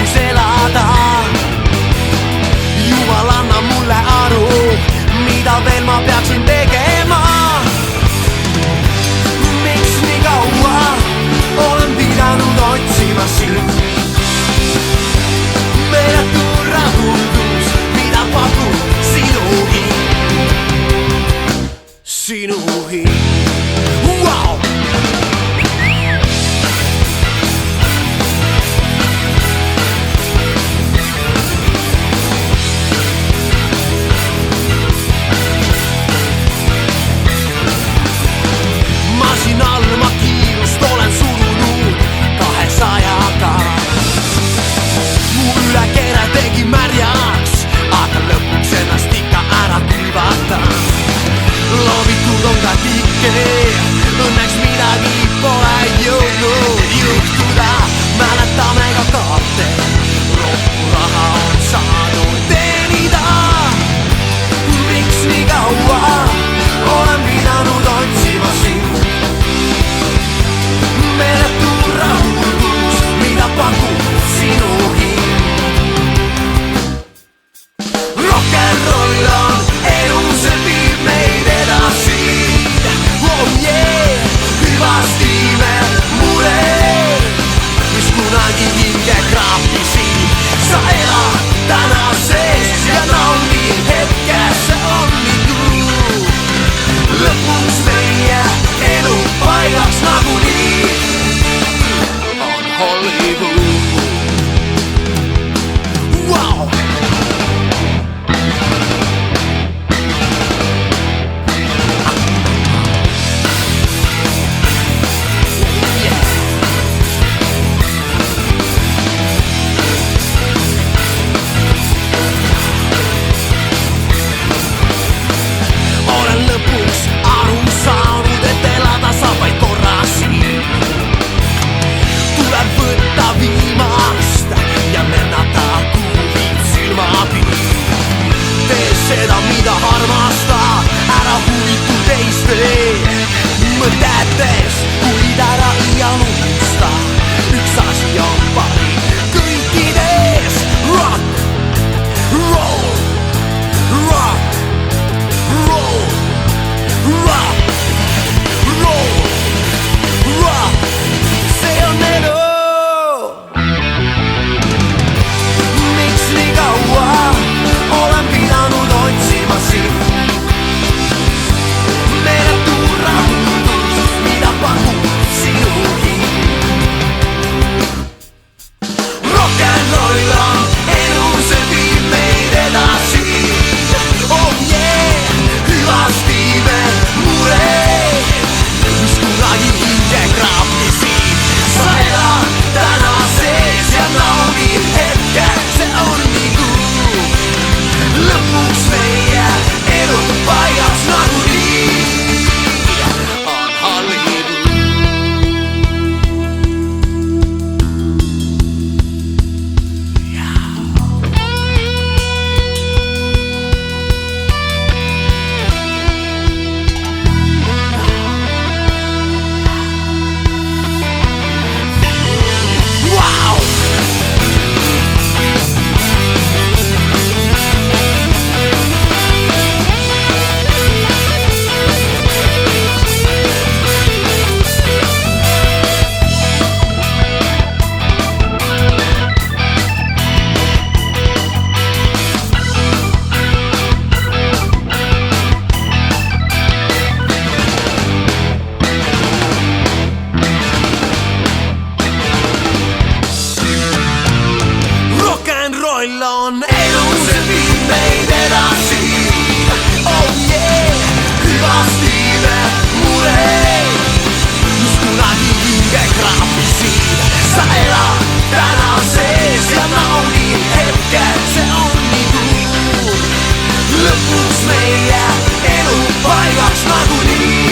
joskus elada. Jumal, anna mulle aru, mida veel ma peaksin tegema. Miks nii kaua olen pidanud otsima sind? Meeletu rahuldus, mida pakub sinu hing. Sinu hing. Wow! Masinal ma kiirust olen surunud 200-ga. Mu ülekere tegi märjaks, aga lõpuks ennast ikka ära külvata. Loovitud on ka tikke, õnneks midagi pole jõudnud juhtuda. Mäletame ka kaarte, roppu raha on saanud teenida. Miks nii kaua olen pidanud otsima sind? Meeletu rahuldus, mida pakub sinu hing. Rock'n'roll on elu, see viib meid edasi. Oh yeah, hüvasti me mured, mis kunagi hinge kraapisid. Sa elad tänases ja naudi hetke, see on nii good. Lõpuks meie elu paigaks nagunii on Hollywood. Wow! Olen lõpuks aru saanud, et elada saab vaid korra siin. Tuleb võtta viimast ja lennata kuhugi silmapiir. Tee seda, mida armastad, ära huvitu teiste mõtetest, kuid ära iial unusta. Üks asi on parim kõikides. Rock, roll, rock, roll, rock, roll, rock. See on elu. Miks nii kaua olen pidanud otsima sind? Meeletu rahuldus, mida pakub sinu hing. Rock'n'roll on elu, see viib meid edasi. Oh yeah, hüvasti me mured, mis kunagi hinge kraapisid. Sa elad tänases ja naudi hetke, see on nii good. Lõpuks meie elu paigaks nagunii on Hollywood. Wow! Rock'n'roll on elu, see viib meid edasi. Oh yeah, hüvasti me mured, mis kunagi hinge kraapisid. Sa elad tänases ja naudi hetke, see on nii good. Lõpuks meie elu paigaks nagunii